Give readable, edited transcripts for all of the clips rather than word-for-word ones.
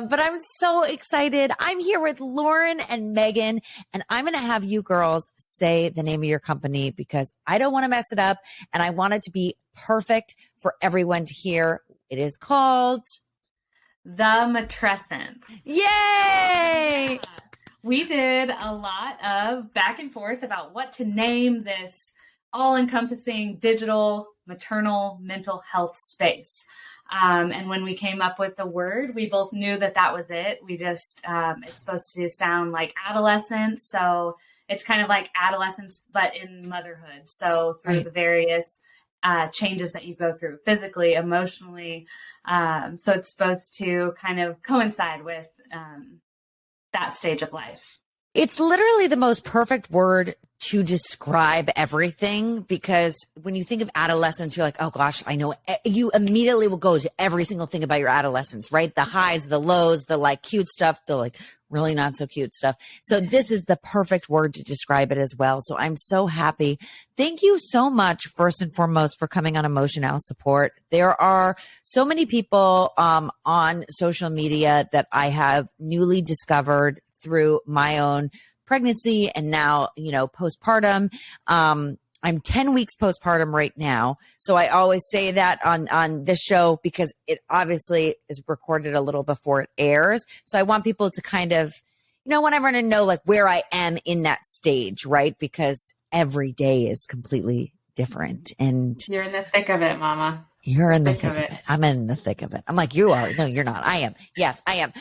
But I'm so excited. I'm here with Lauren and Megan, and I'm going to have you girls say the name of your company because I don't want to mess it up and I want it to be perfect for everyone to hear. It is called The Matrescence. Yay! Yeah. We did a lot of back and forth about what to name this all-encompassing digital maternal mental health space. And when we came up with the word, we both knew that that was it. We just, it's supposed to sound like adolescence. So it's kind of like adolescence, but in motherhood. So through the various changes that you go through physically, emotionally. So it's supposed to kind of coincide with that stage of life. It's literally the most perfect word to describe everything, because when you think of adolescence, you're like, oh gosh, I know. You immediately will go to every single thing about your adolescence, right? The highs, the lows, the like cute stuff, the like really not so cute stuff. So this is the perfect word to describe it as well. So I'm so happy. Thank you so much, first and foremost, for coming on Emotional Support. There are so many people on social media that I have newly discovered through my own pregnancy and now, postpartum. I'm 10 weeks postpartum right now. So I always say that on this show because it obviously is recorded a little before it airs. So I want people to kind of, want everyone to know like where I am in that stage, right? Because every day is completely different. And you're in the thick of it, Mama. You're in the thick of it. I'm in the thick of it. I'm like, you are. No, you're not. I am. Yes, I am.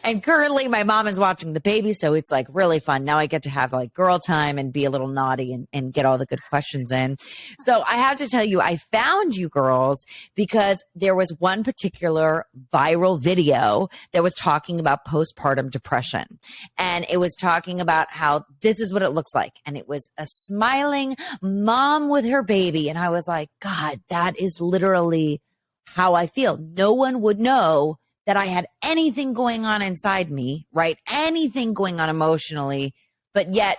And currently my mom is watching the baby. So it's like really fun. Now I get to have like girl time and be a little naughty and get all the good questions in. So I have to tell you, I found you girls because there was one particular viral video that was talking about postpartum depression. And it was talking about how this is what it looks like. And it was a smiling mom with her baby. And I was like, God, that is literally how I feel. No one would know that I had anything going on inside me, right? Anything going on emotionally, but yet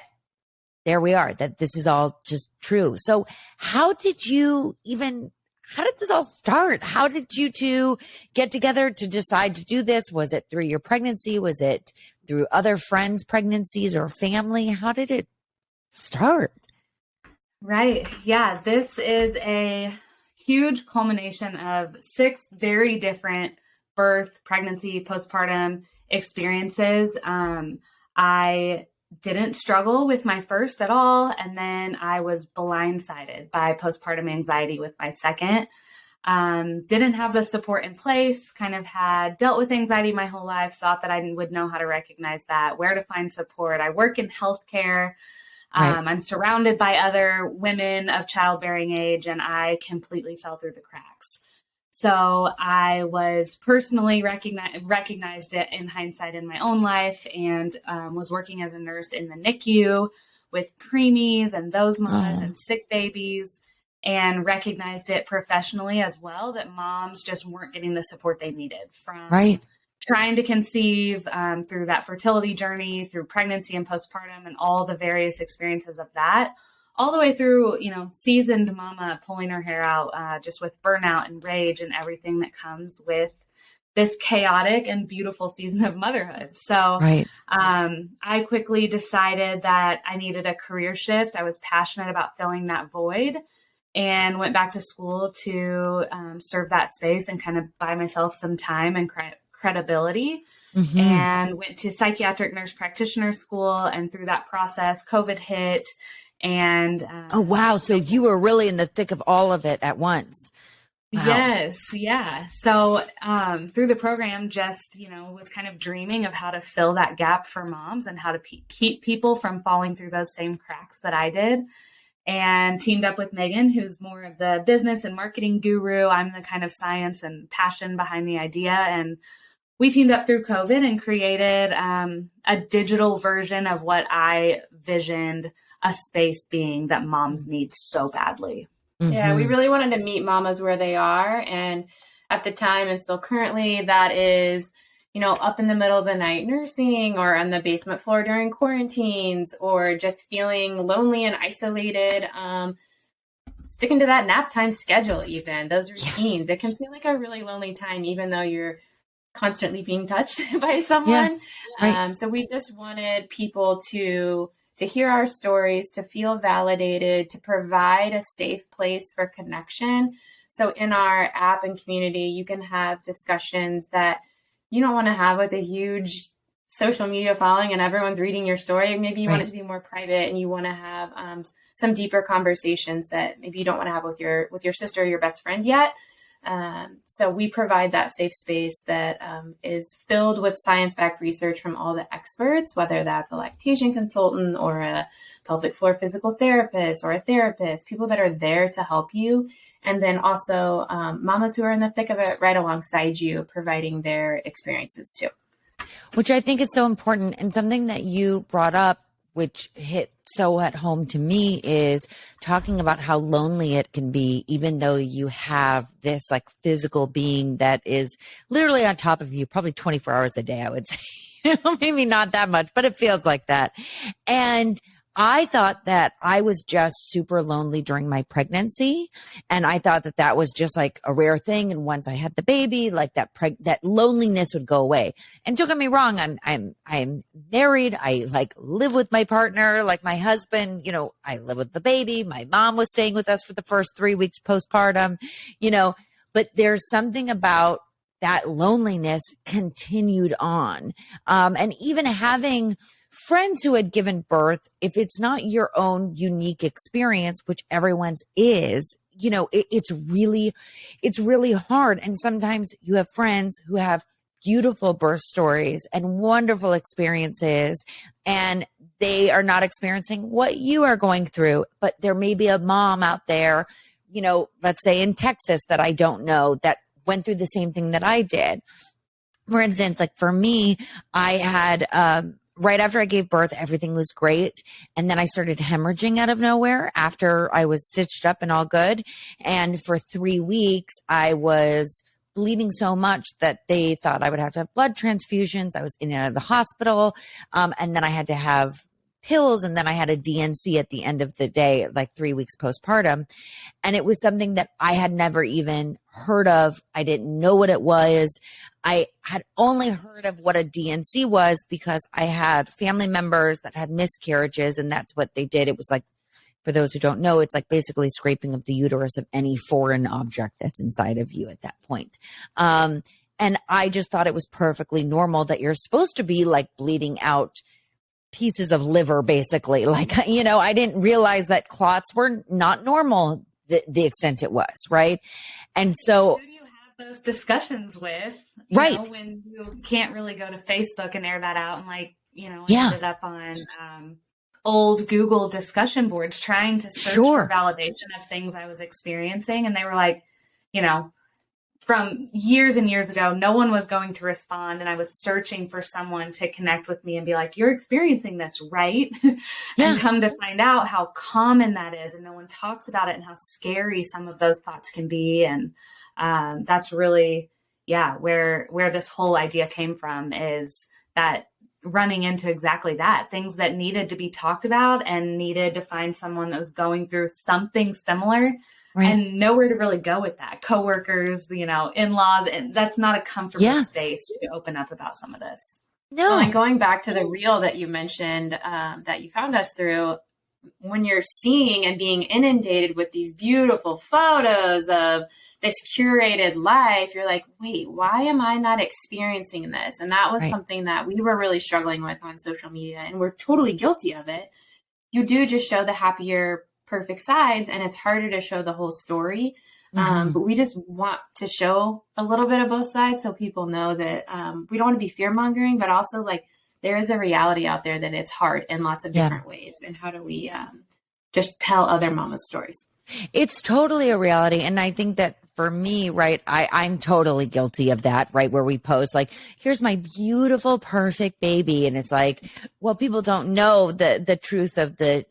there we are, that this is all just true. So how did this all start? How did you two get together to decide to do this? Was it through your pregnancy? Was it through other friends' pregnancies or family? How did it start? Right. Yeah. This is a huge culmination of 6 very different birth, pregnancy, postpartum experiences. I didn't struggle with my first at all. And then I was blindsided by postpartum anxiety with my second. Didn't have the support in place, kind of had dealt with anxiety my whole life, thought that I would know how to recognize that, where to find support. I work in healthcare. Right. I'm surrounded by other women of childbearing age, and I completely fell through the cracks. So I was personally recognized it in hindsight in my own life, and was working as a nurse in the NICU with preemies and those mamas and sick babies, and recognized it professionally as well, that moms just weren't getting the support they needed from trying to conceive, through that fertility journey, through pregnancy and postpartum and all the various experiences of that, all the way through, seasoned mama pulling her hair out, just with burnout and rage and everything that comes with this chaotic and beautiful season of motherhood. So I quickly decided that I needed a career shift. I was passionate about filling that void and went back to school to serve that space and kind of buy myself some time and credibility, and went to Psychiatric Nurse Practitioner school. And through that process, COVID hit. And oh, wow. So you were really in the thick of all of it at once. Wow. Yes. Yeah. So through the program, just, was kind of dreaming of how to fill that gap for moms and how to keep people from falling through those same cracks that I did. And teamed up with Megan, who's more of the business and marketing guru. I'm the kind of science and passion behind the idea. And we teamed up through COVID and created a digital version of what I visioned a space being that moms need so badly. Yeah, we really wanted to meet mamas where they are. And at the time, and still currently, that is, up in the middle of the night nursing, or on the basement floor during quarantines, or just feeling lonely and isolated, sticking to that nap time schedule, even those routines. It can feel like a really lonely time, even though you're constantly being touched by someone. Right. So we just wanted people to hear our stories, to feel validated, to provide a safe place for connection. So in our app and community, you can have discussions that you don't want to have with a huge social media following and everyone's reading your story. Maybe you want it to be more private and you want to have some deeper conversations that maybe you don't want to have with your sister or your best friend yet. So we provide that safe space that is filled with science-backed research from all the experts, whether that's a lactation consultant or a pelvic floor physical therapist or a therapist, people that are there to help you. And then also mamas who are in the thick of it right alongside you, providing their experiences too. Which I think is so important. And something that you brought up, which hit so at home to me, is talking about how lonely it can be, even though you have this like physical being that is literally on top of you, probably 24 hours a day, I would say. Maybe not that much, but it feels like that. And I thought that I was just super lonely during my pregnancy. And I thought that that was just like a rare thing. And once I had the baby, like that loneliness would go away. And don't get me wrong, I'm married. I like live with my partner, like my husband, I live with the baby. My mom was staying with us for the first 3 weeks postpartum, but there's something about that loneliness continued on. And even having friends who had given birth, if it's not your own unique experience, which everyone's is, it's really hard. And sometimes you have friends who have beautiful birth stories and wonderful experiences, and they are not experiencing what you are going through. But there may be a mom out there, let's say in Texas that I don't know, that went through the same thing that I did. For instance, like for me, I had, right after I gave birth, everything was great. And then I started hemorrhaging out of nowhere after I was stitched up and all good. And for 3 weeks, I was bleeding so much that they thought I would have to have blood transfusions. I was in and out of the hospital. And then I had to have pills. And then I had a DNC at the end of the day, like 3 weeks postpartum. And it was something that I had never even heard of. I didn't know what it was. I had only heard of what a DNC was because I had family members that had miscarriages, and that's what they did. It was like, for those who don't know, it's like basically scraping of the uterus of any foreign object that's inside of you at that point. And I just thought it was perfectly normal that you're supposed to be like bleeding out pieces of liver, basically. Like, I didn't realize that clots were not normal, the extent it was, right? And so those discussions with, when you can't really go to Facebook and air that out, and ended up on old Google discussion boards trying to search for validation of things I was experiencing. And they were like, from years and years ago, no one was going to respond. And I was searching for someone to connect with me and be like, you're experiencing this, right? And come to find out how common that is. And no one talks about it and how scary some of those thoughts can be. And that's really, where this whole idea came from, is that running into exactly that, things that needed to be talked about and needed to find someone that was going through something similar. Right. And nowhere to really go with that. Coworkers, in-laws, and that's not a comfortable space to open up about some of this. No. Well, and going back to the reel that you mentioned, that you found us through, when you're seeing and being inundated with these beautiful photos of this curated life, you're like, wait, why am I not experiencing this? And that was something that we were really struggling with on social media, and we're totally guilty of it. You do just show the happier, perfect sides, and it's harder to show the whole story. But we just want to show a little bit of both sides so people know that we don't want to be fear mongering, but also like there is a reality out there that it's hard in lots of different ways. And how do we just tell other mamas' stories? It's totally a reality. And I think that for me, right, I'm totally guilty of that, right? Where we post like, here's my beautiful, perfect baby. And it's like, well, people don't know the truth of the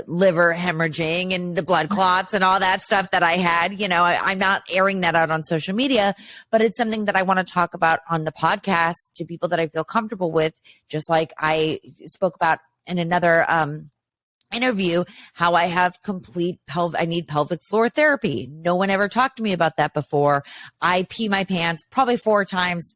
liver hemorrhaging and the blood clots and all that stuff that I had. I'm not airing that out on social media, but it's something that I want to talk about on the podcast to people that I feel comfortable with. Just like I spoke about in another interview, how I have I need pelvic floor therapy. No one ever talked to me about that before. I pee my pants probably 4 times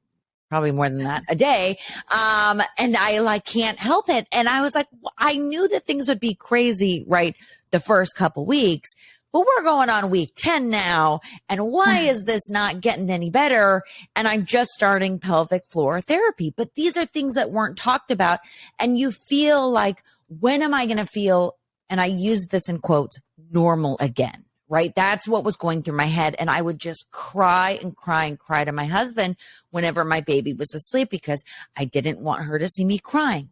probably more than that a day. And I like can't help it. And I was like, I knew that things would be crazy, right? The first couple weeks, but we're going on week 10 now. And why is this not getting any better? And I'm just starting pelvic floor therapy, but these are things that weren't talked about. And you feel like, when am I going to feel, and I use this in quotes, normal again? Right? That's what was going through my head. And I would just cry and cry and cry to my husband whenever my baby was asleep, because I didn't want her to see me crying.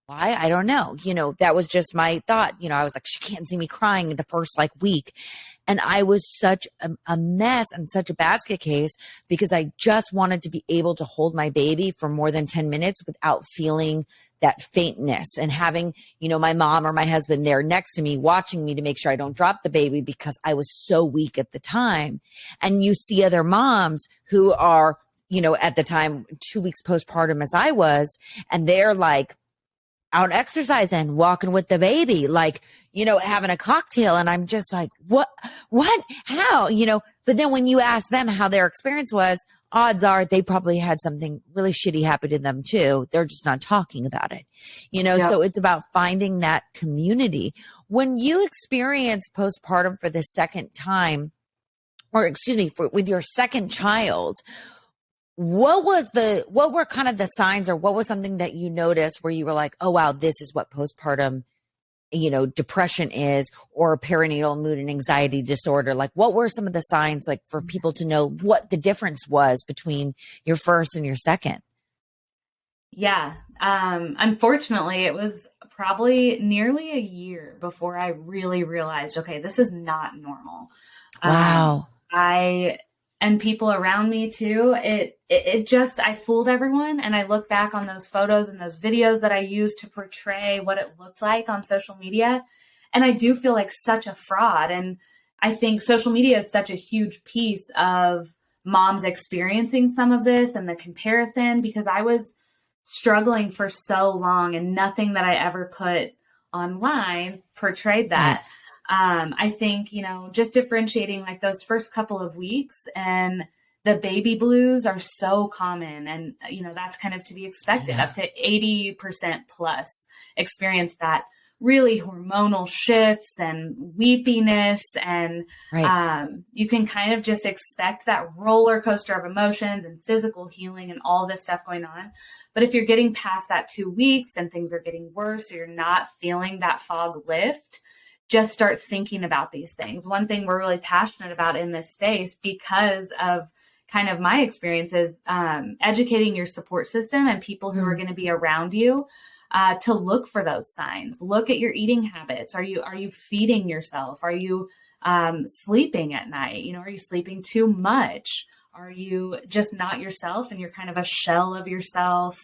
Why? I don't know. That was just my thought. I was like, she can't see me crying in the first week. And I was such a mess and such a basket case, because I just wanted to be able to hold my baby for more than 10 minutes without feeling that faintness, and having, my mom or my husband there next to me, watching me to make sure I don't drop the baby, because I was so weak at the time. And you see other moms who are, at the time 2 weeks postpartum as I was, and they're like out exercising, walking with the baby, having a cocktail. And I'm just like, what, how, but then when you ask them how their experience was, odds are they probably had something really shitty happen to them too. They're just not talking about it, Yep. So it's about finding that community. When you experience postpartum for the second time, or excuse me, with your second child, what were kind of the signs, or what was something that you noticed where you were like, oh, wow, this is what postpartum, depression is, or perinatal mood and anxiety disorder? Like, what were some of the signs, for people to know what the difference was between your first and your second? Yeah. Unfortunately, it was probably nearly a year before I really realized, okay, this is not normal. Wow. And people around me too, it just, I fooled everyone. And I look back on those photos and those videos that I used to portray what it looked like on social media. And I do feel like such a fraud. And I think social media is such a huge piece of moms experiencing some of this and the comparison, because I was struggling for so long and nothing that I ever put online portrayed that. Right. I think, just differentiating those first couple of weeks, and the baby blues are so common, and, that's kind of to be expected. Yeah. Up to 80% plus experience that really hormonal shifts and weepiness. And, Right. You can kind of just expect that roller coaster of emotions and physical healing and all this stuff going on. But if you're getting past that 2 weeks and things are getting worse, or you're not feeling that fog lift, just start thinking about these things. One thing we're really passionate about in this space, because of kind of my experiences, educating your support system and people who are going to be around you, to look for those signs. Look at your eating habits. Are you feeding yourself? Are you sleeping at night? Are you sleeping too much? Are you just not yourself and you're kind of a shell of yourself?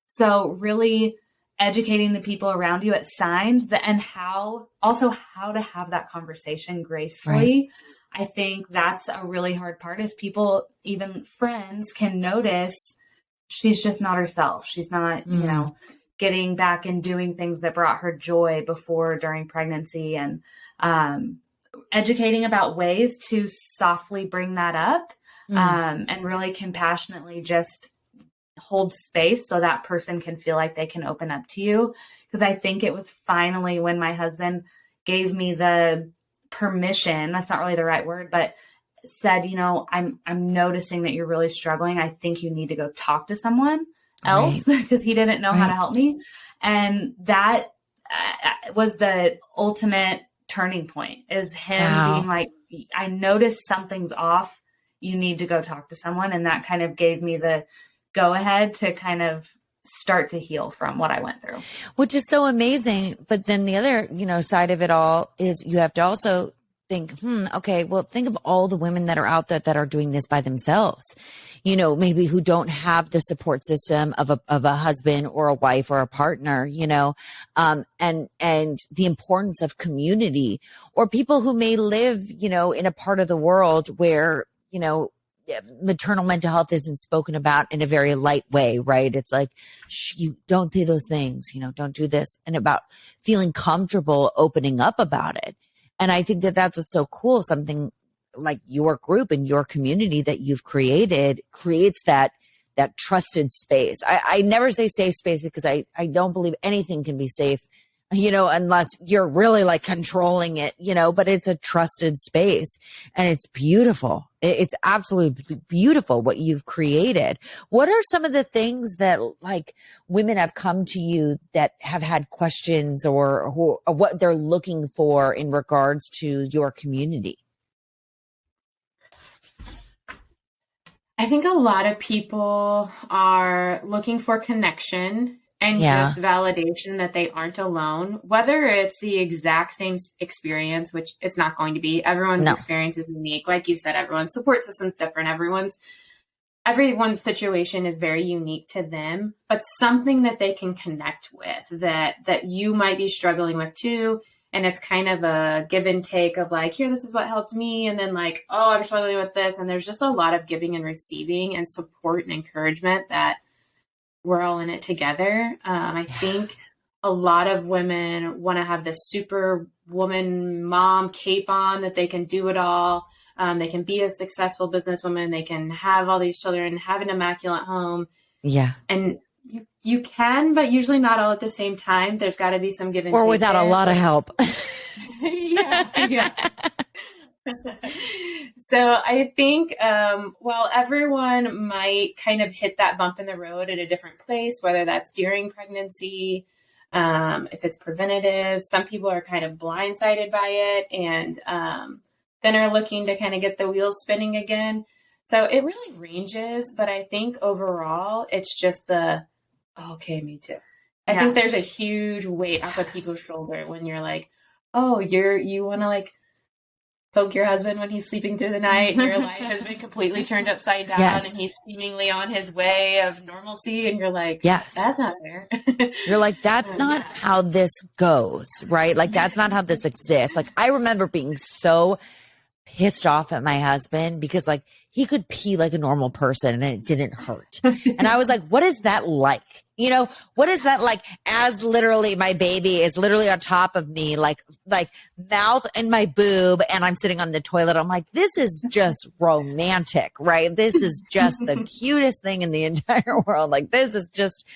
So really educating the people around you at signs and how to have that conversation gracefully. Right. I think that's a really hard part, is people, even friends, can notice she's just not herself. She's not, getting back and doing things that brought her joy before, during pregnancy, and educating about ways to softly bring that up, and really compassionately just hold space so that person can feel like they can open up to you. Because I think it was finally when my husband gave me the permission, that's not really the right word, but said, I'm noticing that you're really struggling. I think you need to go talk to someone else, because he didn't know how to help me. And that was the ultimate turning point, is him being like, I noticed something's off. You need to go talk to someone. And that kind of gave me the go ahead to kind of start to heal from what I went through. Which is so amazing. But then the other, side of it all is you have to also think, okay, well, think of all the women that are out there that are doing this by themselves, maybe who don't have the support system of a husband or a wife or a partner, and the importance of community, or people who may live, in a part of the world where, maternal mental health isn't spoken about in a very light way, right? It's like, you don't say those things, don't do this, and about feeling comfortable opening up about it. And I think that that's what's so cool. Something like your group and your community that you've created creates that that trusted space. I never say safe space because I don't believe anything can be safe, unless you're really like controlling it, but it's a trusted space and it's beautiful. It's absolutely beautiful what you've created. What are some of the things that like women have come to you that have had questions or what they're looking for in regards to your community? I think a lot of people are looking for connection and just validation that they aren't alone, whether it's the exact same experience, which it's not going to be. Everyone's experience is unique. Like you said, everyone's support system's different. Everyone's situation is very unique to them, but something that they can connect with that you might be struggling with too. And it's kind of a give and take of like, here, this is what helped me. And then like, oh, I'm struggling with this. And there's just a lot of giving and receiving and support and encouragement that we're all in it together. I think a lot of women want to have this super woman mom cape on that they can do it all. They can be a successful businesswoman. They can have all these children, have an immaculate home. Yeah. And you can, but usually not all at the same time. There's got to be some give and take. Or without a lot of help. Yeah. So I think, everyone might kind of hit that bump in the road at a different place, whether that's during pregnancy, if it's preventative. Some people are kind of blindsided by it and then are looking to kind of get the wheels spinning again. So it really ranges, but I think overall it's just okay, me too. I think there's a huge weight off of people's shoulder when you're like, oh, you want to like poke your husband when he's sleeping through the night and your life has been completely turned upside down and he's seemingly on his way of normalcy. And you're like, that's not fair. You're like, that's not how this goes, right? Like, that's not how this exists. Like, I remember being so pissed off at my husband because like he could pee like a normal person and it didn't hurt. And I was like, what is that like? What is that like as literally my baby is literally on top of me, like mouth in my boob and I'm sitting on the toilet. I'm like, this is just romantic, right? This is just the cutest thing in the entire world. Like, this is just,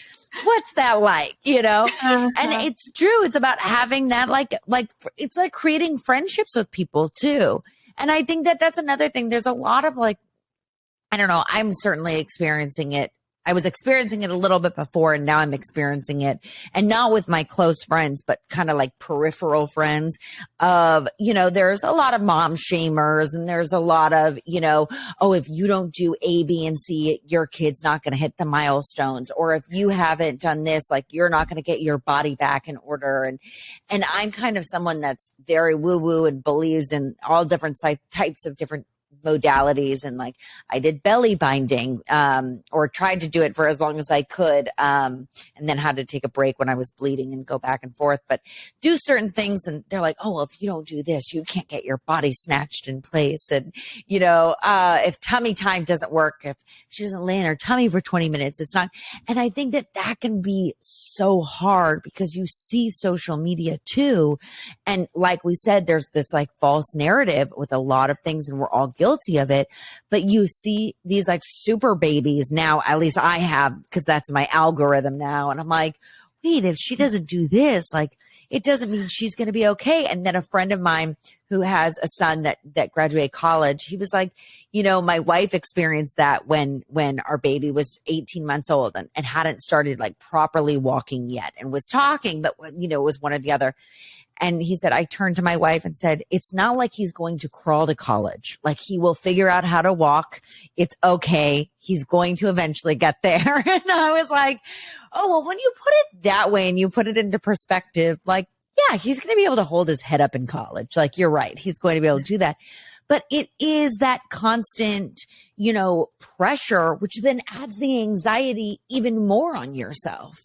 what's that like, And it's true. It's about having that, like, it's like creating friendships with people too. And I think that that's another thing. There's a lot of like, I don't know, I'm certainly experiencing it. I was experiencing it a little bit before and now I'm experiencing it, and not with my close friends, but kind of like peripheral friends of, there's a lot of mom shamers and there's a lot of, oh, if you don't do A, B, and C, your kid's not going to hit the milestones. Or if you haven't done this, like you're not going to get your body back in order. And I'm kind of someone that's very woo woo and believes in all different types of different modalities. And like I did belly binding, or tried to do it for as long as I could. And then had to take a break when I was bleeding and go back and forth, but do certain things. And they're like, oh, well, if you don't do this, you can't get your body snatched in place. And, if tummy time doesn't work, if she doesn't lay in her tummy for 20 minutes, it's not. And I think that can be so hard because you see social media too. And like we said, there's this like false narrative with a lot of things and we're all guilty of it, but you see these like super babies now, at least I have, because that's my algorithm now. And I'm like, wait, if she doesn't do this, like it doesn't mean she's going to be okay. And then a friend of mine who has a son that graduated college, he was like, my wife experienced that when our baby was 18 months old and hadn't started like properly walking yet and was talking, but it was one or the other. And he said, I turned to my wife and said, it's not like he's going to crawl to college. Like he will figure out how to walk. It's okay. He's going to eventually get there. And I was like, oh, well, when you put it that way and you put it into perspective, like, yeah, he's going to be able to hold his head up in college. Like, you're right. He's going to be able to do that. But it is that constant, pressure, which then adds the anxiety even more on yourself.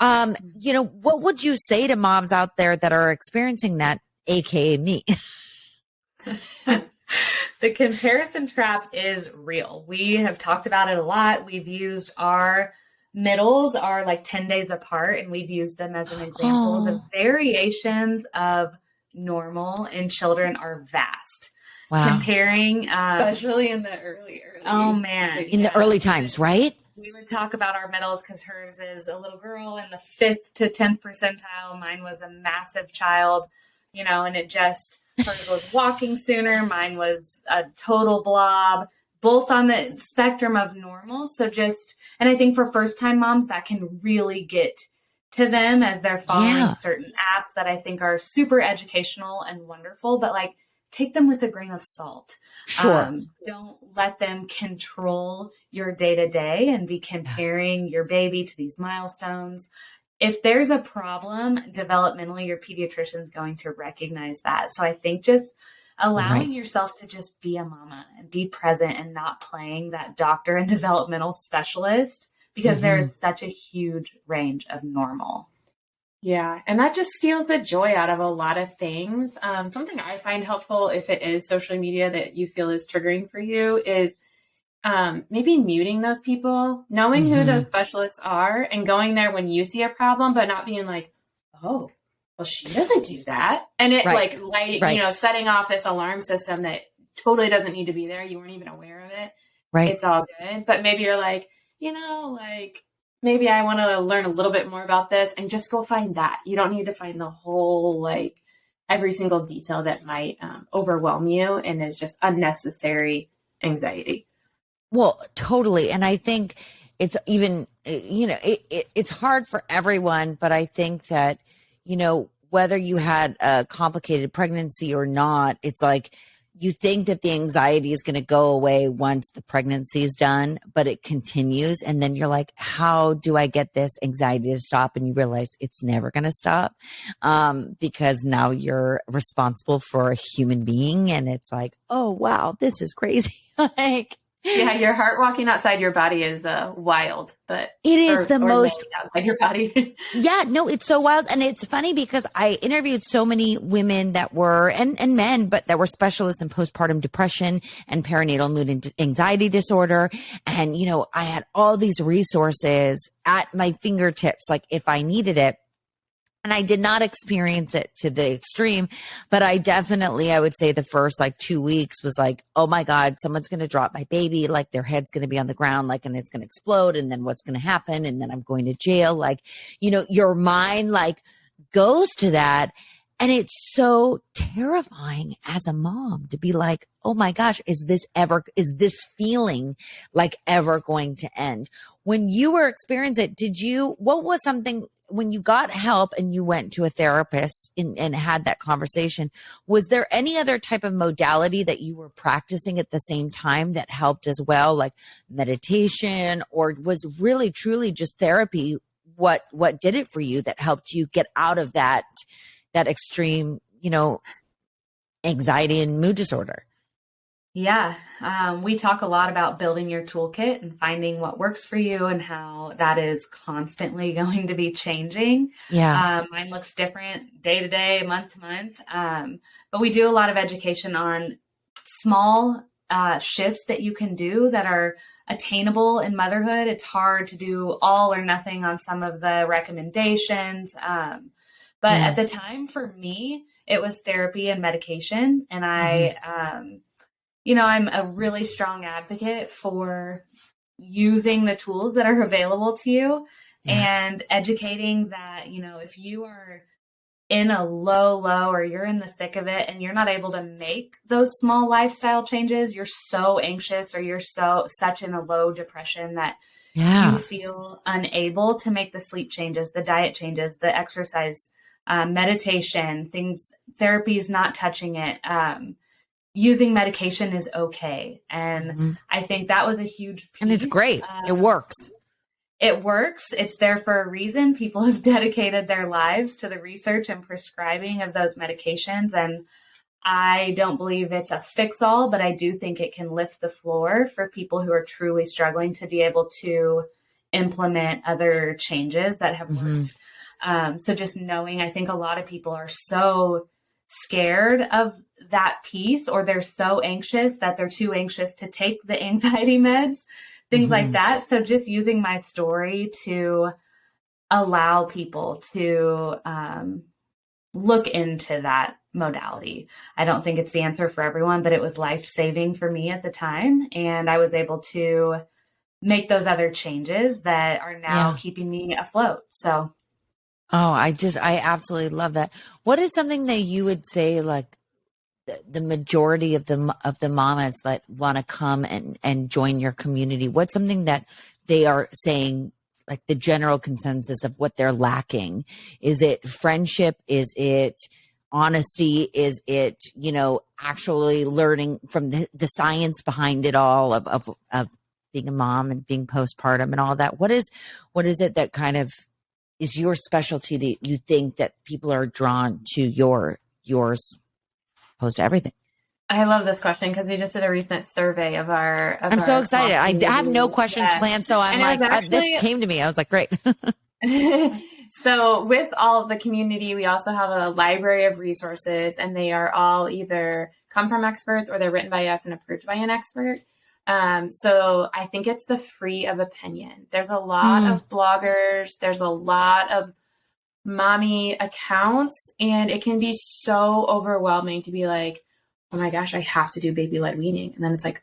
What would you say to moms out there that are experiencing that, AKA me? The comparison trap is real. We have talked about it a lot. We've used our middles are like 10 days apart, and we've used them as an example. The variations of normal in children are vast. Wow. Comparing, especially in the early. Oh man, in the early times, right? we would talk about our middles because hers is a little girl in the 5th to 10th percentile. Mine was a massive child, and it just, hers was walking sooner. Mine was a total blob, both on the spectrum of normal. So and I think for first time moms, that can really get to them as they're following certain apps that I think are super educational and wonderful, but like, take them with a grain of salt. Sure. Don't let them control your day to day and be comparing your baby to these milestones. If there's a problem developmentally, your pediatrician's going to recognize that. So I think just allowing yourself to just be a mama and be present and not playing that doctor and developmental specialist, because there's such a huge range of normal. Yeah. And that just steals the joy out of a lot of things. Something I find helpful, if it is social media that you feel is triggering for you, is maybe muting those people, knowing who those specialists are and going there when you see a problem, but not being like, oh, well, she doesn't do that. And it setting off this alarm system that totally doesn't need to be there. You weren't even aware of it. Right. It's all good. But maybe you're like, maybe I want to learn a little bit more about this, and just go find that. You don't need to find the whole, every single detail that might overwhelm you and is just unnecessary anxiety. Well, totally. And I think it's even, it's hard for everyone, but I think that, whether you had a complicated pregnancy or not, it's like, you think that the anxiety is going to go away once the pregnancy is done, but it continues. And then you're like, how do I get this anxiety to stop? And you realize it's never going to stop, because now you're responsible for a human being. And it's like, oh, wow, this is crazy. Yeah, your heart walking outside your body is wild, but it is the most outside your body. Yeah, no, it's so wild. And it's funny because I interviewed so many women that were, and men, but that were specialists in postpartum depression and perinatal mood and anxiety disorder. And, I had all these resources at my fingertips, like if I needed it. And I did not experience it to the extreme, but I would say the first 2 weeks was like, oh my God, someone's going to drop my baby. Like their head's going to be on the ground, and it's going to explode. And then what's going to happen? And then I'm going to jail. Your mind goes to that. And it's so terrifying as a mom to be like, oh my gosh, is this feeling ever going to end? When you were experiencing it, what was something, when you got help and you went to a therapist and had that conversation, was there any other type of modality that you were practicing at the same time that helped as well, like meditation, or was really truly just therapy what did it for you that helped you get out of that extreme, anxiety and mood disorder? Yeah. We talk a lot about building your toolkit and finding what works for you and how that is constantly going to be changing. Yeah. Mine looks different day to day, month to month. But we do a lot of education on small shifts that you can do that are attainable in motherhood. It's hard to do all or nothing on some of the recommendations. But at the time for me, it was therapy and medication. And I'm a really strong advocate for using the tools that are available to you and educating that, if you are in a low, or you're in the thick of it and you're not able to make those small lifestyle changes, you're so anxious or you're such in a low depression that you feel unable to make the sleep changes, the diet changes, the exercise, meditation, therapy's not touching it. Using medication is okay. And I think that was a huge piece. And it's great. It works. It works. It's there for a reason. People have dedicated their lives to the research and prescribing of those medications. And I don't believe it's a fix-all, but I do think it can lift the floor for people who are truly struggling to be able to implement other changes that have worked. So just knowing, I think a lot of people are so scared of that piece, or they're so anxious that they're too anxious to take the anxiety meds, things like that. So just using my story to allow people to look into that modality. I don't think it's the answer for everyone, but it was life-saving for me at the time. And I was able to make those other changes that are now keeping me afloat. So. Oh, I absolutely love that. What is something that you would say, like the majority of the mamas that want to come and join your community? What's something that they are saying, like the general consensus of what they're lacking? Is it friendship? Is it honesty? Is it, actually learning from the science behind it all of being a mom and being postpartum and all that? What is it that kind of is your specialty that you think that people are drawn to yours opposed to everything? I love this question because we just did a recent survey of our. I'm so excited. I have no questions planned, so I'm like, this came to me. I was like, great. So with all of the community, we also have a library of resources, and they are all either come from experts or they're written by us and approved by an expert. So I think it's the free of opinion. There's a lot of bloggers. There's a lot of mommy accounts, and it can be so overwhelming to be like, oh my gosh, I have to do baby-led weaning. And then it's like,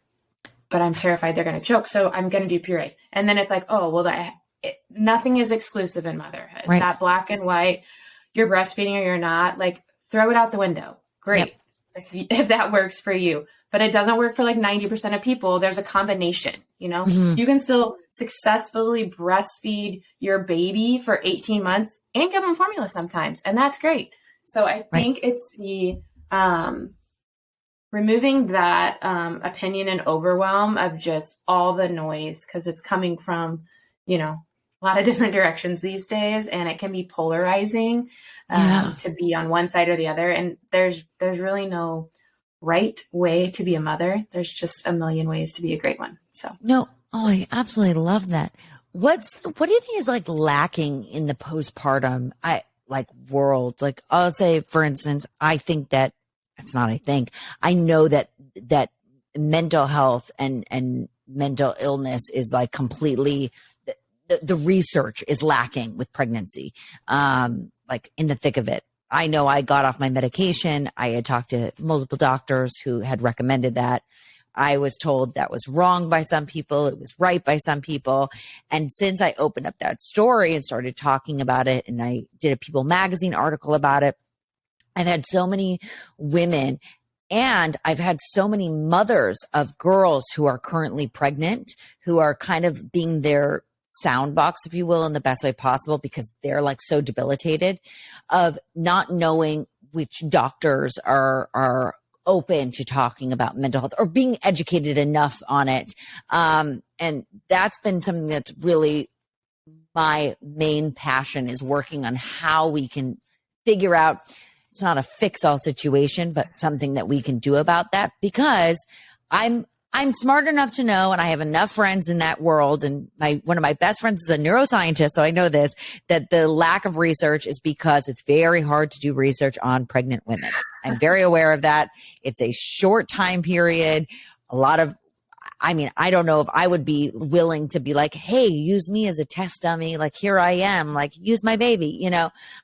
but I'm terrified they're going to choke, so I'm going to do purees. And then it's like, oh, well, nothing is exclusive in motherhood. Right. That black and white, you're breastfeeding or you're not, like throw it out the window. Great. Yep. If that works for you. But it doesn't work for like 90% of people. There's a combination, you can still successfully breastfeed your baby for 18 months and give them formula sometimes. And that's great. So I think it's the removing that opinion and overwhelm of just all the noise, because it's coming from, a lot of different directions these days, and it can be polarizing to be on one side or the other. And there's really no right way to be a mother. There's just a million ways to be a great one. So I absolutely love that. What do you think is like lacking in the postpartum world? Like I'll say, for instance, I think that I know that mental health and mental illness is like completely the research is lacking with pregnancy, like in the thick of it. I know I got off my medication. I had talked to multiple doctors who had recommended that. I was told that was wrong by some people. It was right by some people. And since I opened up that story and started talking about it, and I did a People magazine article about it, I've had so many women, and I've had so many mothers of girls who are currently pregnant, who are kind of being their sound box, if you will, in the best way possible, because they're like so debilitated, of not knowing which doctors are open to talking about mental health or being educated enough on it. And that's been something that's really my main passion, is working on how we can figure out, it's not a fix-all situation, but something that we can do about that, because I'm smart enough to know, and I have enough friends in that world, and one of my best friends is a neuroscientist, so I know this, that the lack of research is because it's very hard to do research on pregnant women. I'm very aware of that. It's a short time period. I don't know if I would be willing to be like, hey, use me as a test dummy. Like, here I am, like, use my baby,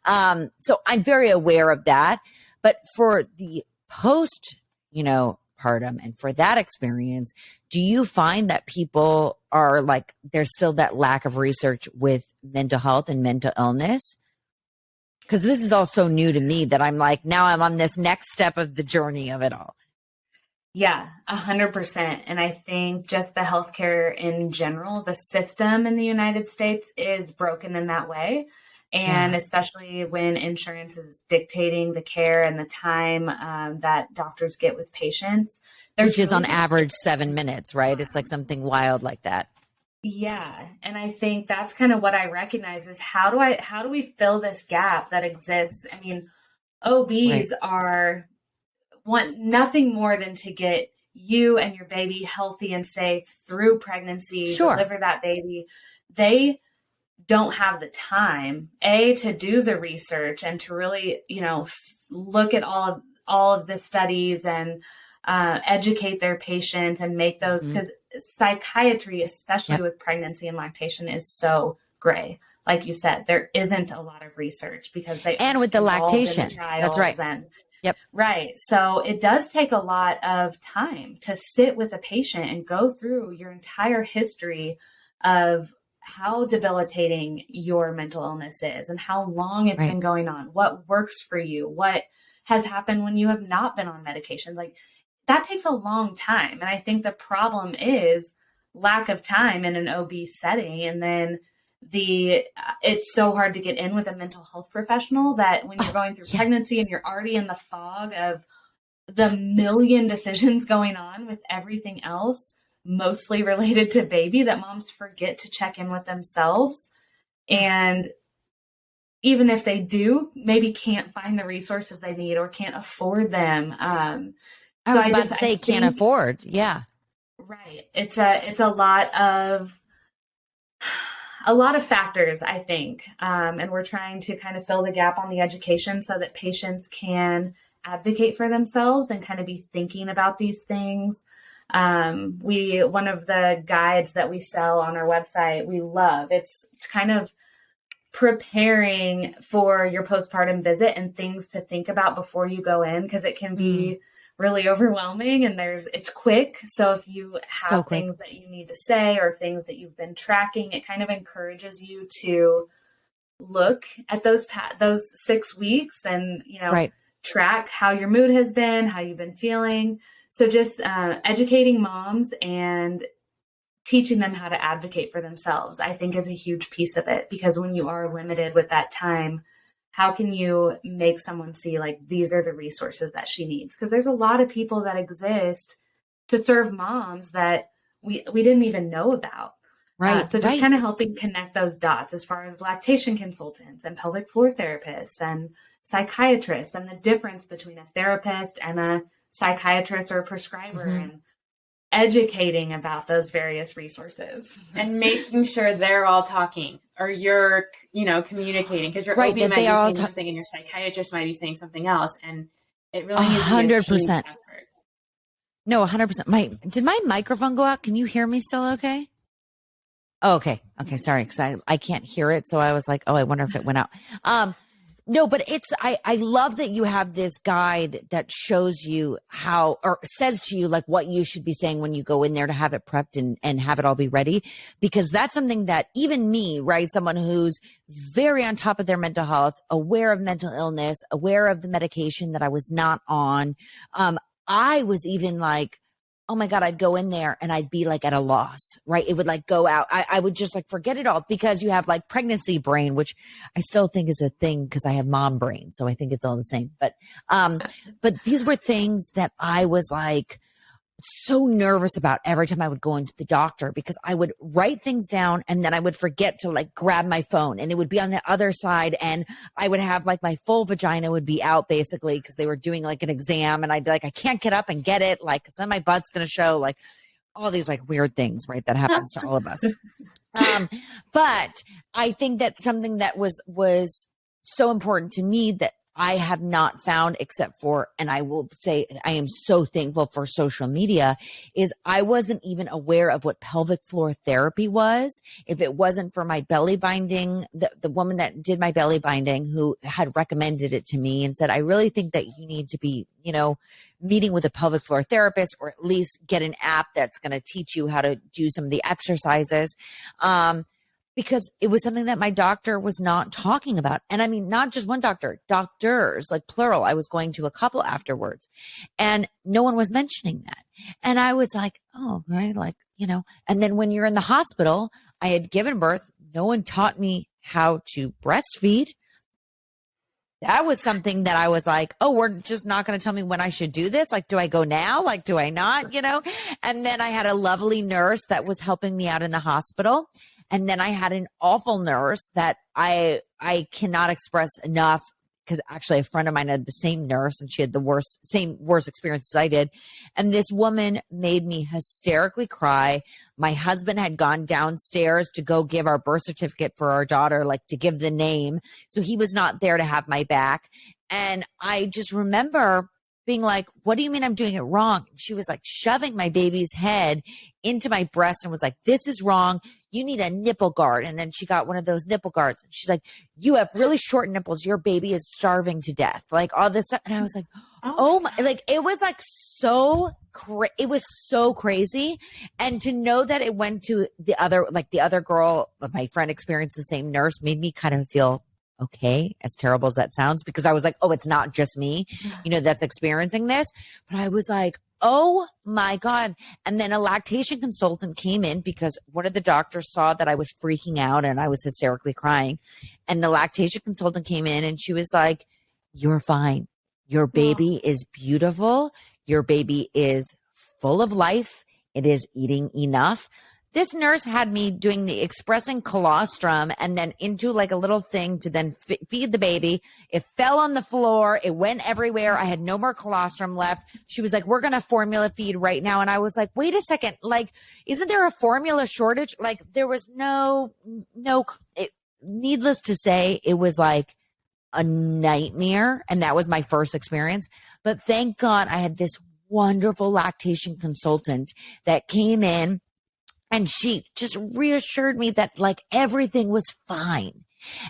So I'm very aware of that. But for the post, partum, and for that experience, do you find that people are like, there's still that lack of research with mental health and mental illness? Because this is all so new to me that I'm like, now I'm on this next step of the journey of it all. Yeah, 100%. And I think just the healthcare in general, the system in the United States is broken in that way. And especially when insurance is dictating the care and the time that doctors get with patients. Which is on average 7 minutes, right? It's like something wild like that. Yeah. And I think that's kind of what I recognize is how do we fill this gap that exists? I mean, OBs want nothing more than to get you and your baby healthy and safe through pregnancy, deliver that baby. They don't have the time, to do the research and to really, look at all of the studies and educate their patients and make those, because psychiatry, especially with pregnancy and lactation, is so gray. Like you said, there isn't a lot of research because and with the lactation, that's right. Right. So it does take a lot of time to sit with a patient and go through your entire history of how debilitating your mental illness is and how long it's been going on, what works for you, what has happened when you have not been on medication. Like that takes a long time. And I think the problem is lack of time in an OB setting. And then it's so hard to get in with a mental health professional that when you're going through pregnancy and you're already in the fog of the million decisions going on with everything else, mostly related to baby, that moms forget to check in with themselves. And even if they do, maybe can't find the resources they need or can't afford them. I can't afford. Yeah. Right. It's a lot of factors, I think. And we're trying to kind of fill the gap on the education so that patients can advocate for themselves and kind of be thinking about these things. One of the guides that we sell on our website, we love, it's kind of preparing for your postpartum visit and things to think about before you go in, because it can be really overwhelming and it's quick. So if you have things that you need to say or things that you've been tracking, it kind of encourages you to look at those 6 weeks and, track how your mood has been, how you've been feeling. So just educating moms and teaching them how to advocate for themselves, I think, is a huge piece of it, because when you are limited with that time, how can you make someone see like these are the resources that she needs? Because there's a lot of people that exist to serve moms that we didn't even know about. Right. So just kind of helping connect those dots as far as lactation consultants and pelvic floor therapists and psychiatrists, and the difference between a therapist and a psychiatrist or a prescriber, and educating about those various resources and making sure they're all talking, or you're, communicating, because your OB might be saying something and your psychiatrist might be saying something else. And it really needs to be a team effort. No, 100%. Did my microphone go out? Can you hear me still okay? Oh, okay. Okay. Sorry. Cause I can't hear it. So I was like, oh, I wonder if it went out. No, but I love that you have this guide that shows you how, or says to you like what you should be saying when you go in there to have it prepped and have it all be ready, because that's something that even me, right? Someone who's very on top of their mental health, aware of mental illness, aware of the medication that I was not on. I was even like, oh my God, I'd go in there and I'd be like at a loss, right? It would like go out. I would just like forget it all, because you have like pregnancy brain, which I still think is a thing because I have mom brain. So I think it's all the same. But these were things that I was like so nervous about every time I would go into the doctor, because I would write things down and then I would forget to like grab my phone, and it would be on the other side, and I would have like my full vagina would be out basically because they were doing like an exam, and I'd be like, I can't get up and get it. Like, so my butt's going to show, like all these like weird things, right? That happens to all of us. But I think that something that was so important to me that I have not found, except for, and I will say I am so thankful for social media, is I wasn't even aware of what pelvic floor therapy was. If it wasn't for my belly binding, the woman that did my belly binding, who had recommended it to me and said, I really think that you need to be, meeting with a pelvic floor therapist, or at least get an app that's going to teach you how to do some of the exercises. Because it was something that my doctor was not talking about. And I mean, not just one doctor, doctors, like plural. I was going to a couple afterwards, and no one was mentioning that. And I was like, oh, right. Like, and then when you're in the hospital, I had given birth. No one taught me how to breastfeed. That was something that I was like, oh, we're just not going to tell me when I should do this. Like, do I go now? Like, do I not, And then I had a lovely nurse that was helping me out in the hospital. And then I had an awful nurse that I cannot express enough, because actually a friend of mine had the same nurse and she had the worst experience as I did. And this woman made me hysterically cry. My husband had gone downstairs to go give our birth certificate for our daughter, like to give the name. So he was not there to have my back. And I just remember being like, what do you mean I'm doing it wrong? She was like shoving my baby's head into my breast and was like, this is wrong. You need a nipple guard. And then she got one of those nipple guards. She's like, you have really short nipples. Your baby is starving to death. Like all this stuff. And I was like, Oh my, like it was like it was so crazy. And to know that it went to the other girl, my friend experienced the same nurse, made me kind of feel okay, as terrible as that sounds, because I was like, oh, it's not just me, that's experiencing this. But I was like, oh my God. And then a lactation consultant came in because one of the doctors saw that I was freaking out and I was hysterically crying. And the lactation consultant came in and she was like, you're fine. Your baby is beautiful. Your baby is full of life. It is eating enough. This nurse had me doing the expressing colostrum and then into like a little thing to then feed the baby. It fell on the floor. It went everywhere. I had no more colostrum left. She was like, we're going to formula feed right now. And I was like, wait a second. Like, isn't there a formula shortage? Like there was needless to say, it was like a nightmare. And that was my first experience. But thank God I had this wonderful lactation consultant that came in. And she just reassured me that like everything was fine.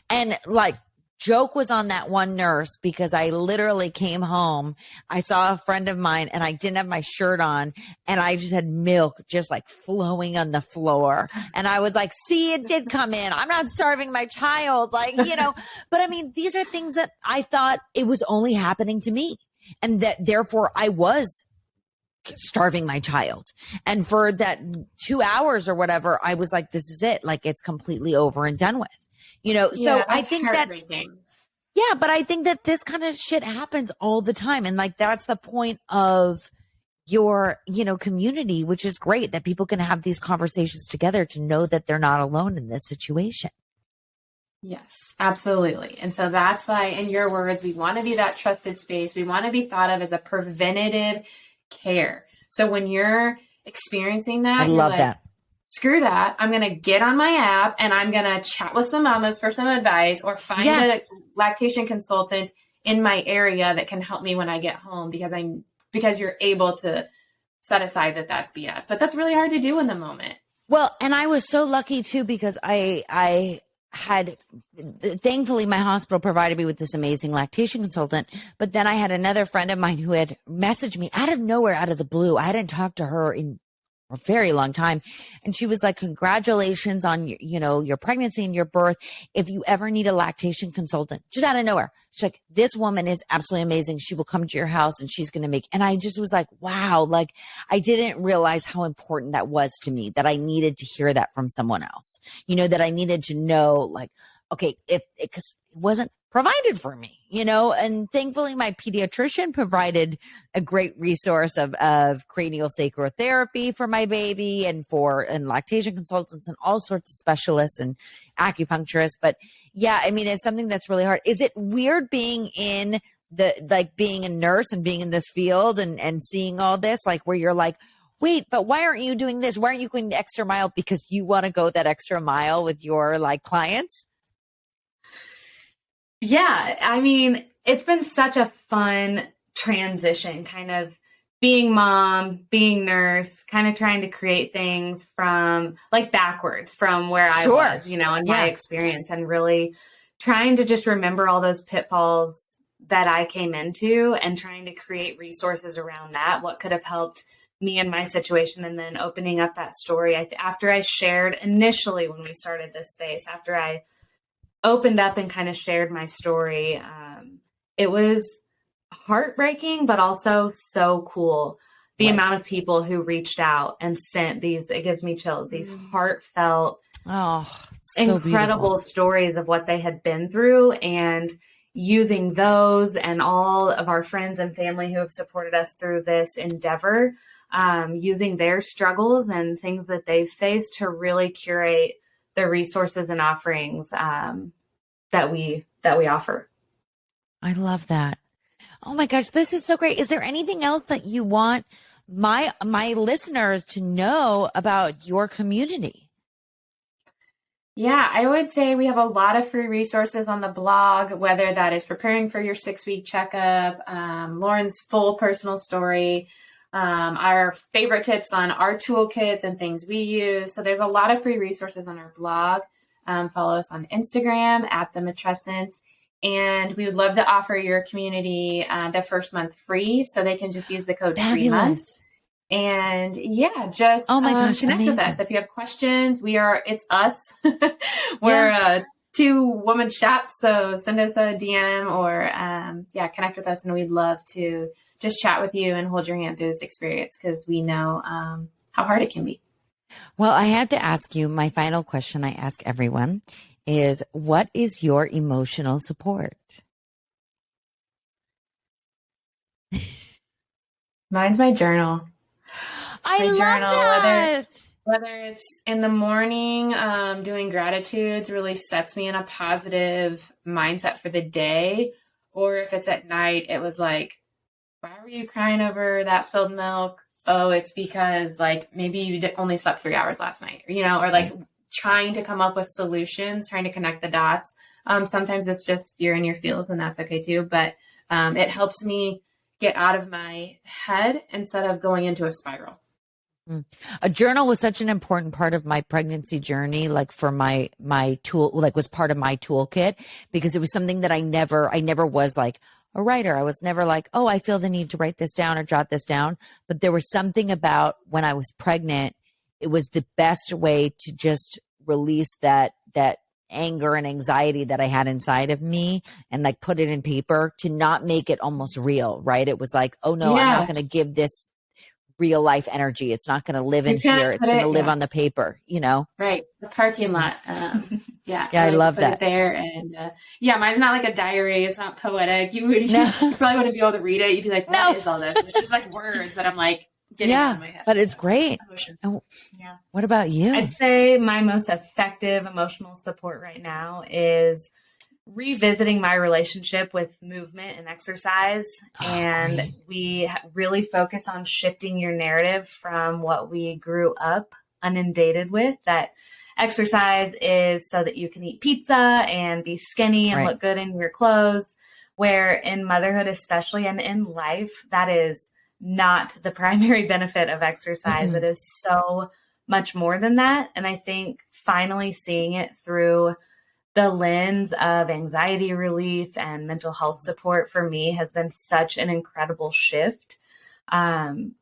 And like joke was on that one nurse because I literally came home. I saw a friend of mine and I didn't have my shirt on and I just had milk just like flowing on the floor. And I was like, see, it did come in. I'm not starving my child. Like, but I mean, these are things that I thought it was only happening to me and that therefore I was starving my child. And for that 2 hours or whatever, I was like, this is it. Like it's completely over and done with, so I think but I think that this kind of shit happens all the time. And like, that's the point of your, community, which is great that people can have these conversations together to know that they're not alone in this situation. Yes, absolutely. And so that's why, in your words, we want to be that trusted space. We want to be thought of as a preventative care. So when you're experiencing that, I love that. Screw that. I'm going to get on my app and I'm going to chat with some mamas for some advice or find a lactation consultant in my area that can help me when I get home because you're able to set aside that that's BS. But that's really hard to do in the moment. Well, and I was so lucky too, because I had, thankfully my hospital provided me with this amazing lactation consultant, but then I had another friend of mine who had messaged me out of nowhere, out of the blue. I hadn't talked to her in a very long time. And she was like, congratulations on your pregnancy and your birth. If you ever need a lactation consultant, just out of nowhere, she's like, this woman is absolutely amazing. She will come to your house and she's going to make, and I just was like, wow, like I didn't realize how important that was to me, that I needed to hear that from someone else, that I needed to know like, okay, because it wasn't provided for me, and thankfully my pediatrician provided a great resource of cranial sacral therapy for my baby and lactation consultants and all sorts of specialists and acupuncturists. But yeah, I mean, it's something that's really hard. Is it weird being in being a nurse and being in this field and seeing all this, like where you're like, wait, but why aren't you doing this? Why aren't you going the extra mile? Because you want to go that extra mile with your like clients? Yeah, I mean, it's been such a fun transition, kind of being mom, being nurse, kind of trying to create things from like backwards from where I was, in my experience, and really trying to just remember all those pitfalls that I came into and trying to create resources around that, what could have helped me in my situation, and then opening up that story. After I shared initially when we started this space, after I opened up and kind of shared my story, it was heartbreaking, but also so cool. The amount of people who reached out and sent these, it gives me chills, these heartfelt, so incredible beautiful stories of what they had been through, and using those and all of our friends and family who have supported us through this endeavor, using their struggles and things that they've faced to really curate the resources and offerings that we offer. I love that. Oh my gosh, this is so great. Is there anything else that you want my listeners to know about your community? Yeah, I would say we have a lot of free resources on the blog, whether that is preparing for your 6-week checkup, Lauren's full personal story, our favorite tips on our toolkits and things we use. So there's a lot of free resources on our blog. Follow us on Instagram at the Matrescence. And we would love to offer your community the first month free, so they can just use the code free month. And yeah, just oh my gosh, connect amazing. with us. If you have questions, it's us. We're two woman shops. So send us a DM or connect with us. And we'd love to just chat with you and hold your hand through this experience, because we know how hard it can be. Well, I had to ask you, my final question I ask everyone is, what is your emotional support? Mine's my journal. I love that. Whether it's in the morning, doing gratitudes really sets me in a positive mindset for the day. Or if it's at night, it was like, why were you crying over that spilled milk? Oh, it's because like maybe you only slept 3 hours last night, or like trying to come up with solutions, trying to connect the dots. Sometimes it's just you're in your feels, and that's okay too. But it helps me get out of my head instead of going into a spiral. A journal was such an important part of my pregnancy journey, like for my tool, like was part of my toolkit, because it was something that I never was like a writer. I was never like, oh, I feel the need to write this down or jot this down. But there was something about when I was pregnant, it was the best way to just release that anger and anxiety that I had inside of me and like put it in paper, to not make it almost real, right? It was like, oh no, I'm not going to give this real life energy. It's not going to live in here. It's going to live on the paper, Right. The parking lot. I love that. It there. And mine's not like a diary. It's not poetic. You probably wouldn't be able to read it. You'd be like, what is all this? It's just like words that I'm like getting out of my head. But it's great. What about you? I'd say my most effective emotional support right now is revisiting my relationship with movement and exercise. And we really focus on shifting your narrative from what we grew up inundated with, that exercise is so that you can eat pizza and be skinny and look good in your clothes, where in motherhood especially, and in life, that is not the primary benefit of exercise. It is so much more than that. And I think finally seeing it through the lens of anxiety relief and mental health support for me has been such an incredible shift.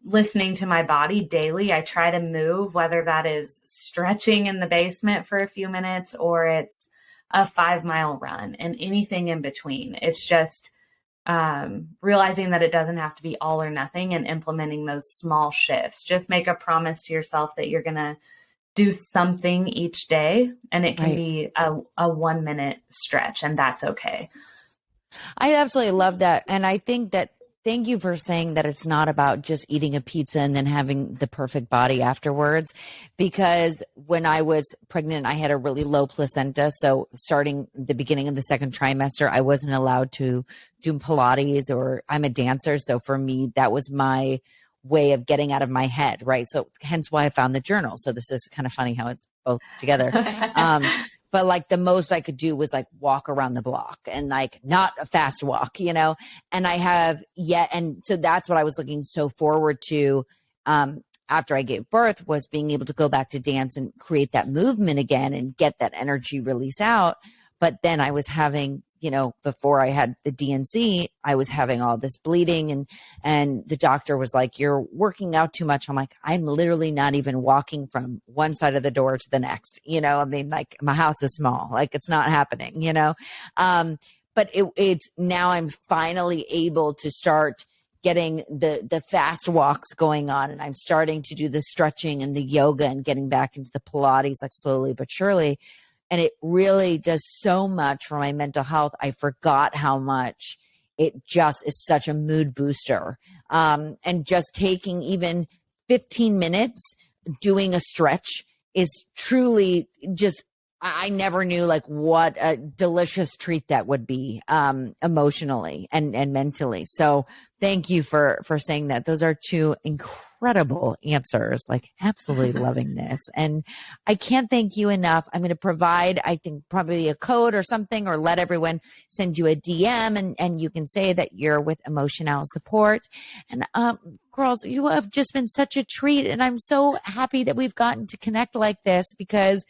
Listening to my body daily, I try to move, whether that is stretching in the basement for a few minutes or it's a 5-mile run, and anything in between. It's just realizing that it doesn't have to be all or nothing, and implementing those small shifts. Just make a promise to yourself that you're going to do something each day, and it can be a 1-minute stretch, and that's okay. I absolutely love that. And I think that, thank you for saying that it's not about just eating a pizza and then having the perfect body afterwards. Because when I was pregnant, I had a really low placenta. So starting the beginning of the second trimester, I wasn't allowed to do Pilates, or I'm a dancer. So for me, that was my way of getting out of my head. Right. So hence why I found the journal. So this is kind of funny how it's both together. But like the most I could do was like walk around the block, and like not a fast walk, and I have yet. And so that's what I was looking so forward to after I gave birth, was being able to go back to dance and create that movement again and get that energy release out. But then I was having, before I had the DNC, I was having all this bleeding, and the doctor was like, you're working out too much. I'm like, I'm literally not even walking from one side of the door to the next. I mean, like my house is small, like it's not happening, but it's now I'm finally able to start getting the fast walks going on, and I'm starting to do the stretching and the yoga and getting back into the Pilates, like slowly but surely. And it really does so much for my mental health. I forgot how much it just is such a mood booster. And just taking even 15 minutes doing a stretch is truly just, I never knew like what a delicious treat that would be emotionally and mentally. So Thank you for saying that. Those are two incredible answers, like absolutely loving this. And I can't thank you enough. I'm going to provide, I think, probably a code or something, or let everyone send you a DM, and you can say that you're with Emotional Support. And girls, you have just been such a treat. And I'm so happy that we've gotten to connect like this, because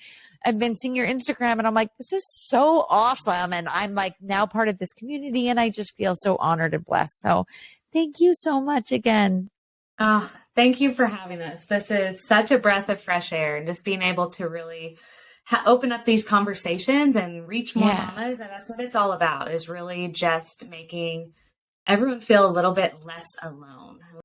I've been seeing your Instagram and I'm like, this is so awesome. And I'm like now part of this community, and I just feel so honored and blessed. So thank you so much again. Oh, thank you for having us. This is such a breath of fresh air, and just being able to really open up these conversations and reach more mamas. And that's what it's all about, is really just making everyone feel a little bit less alone.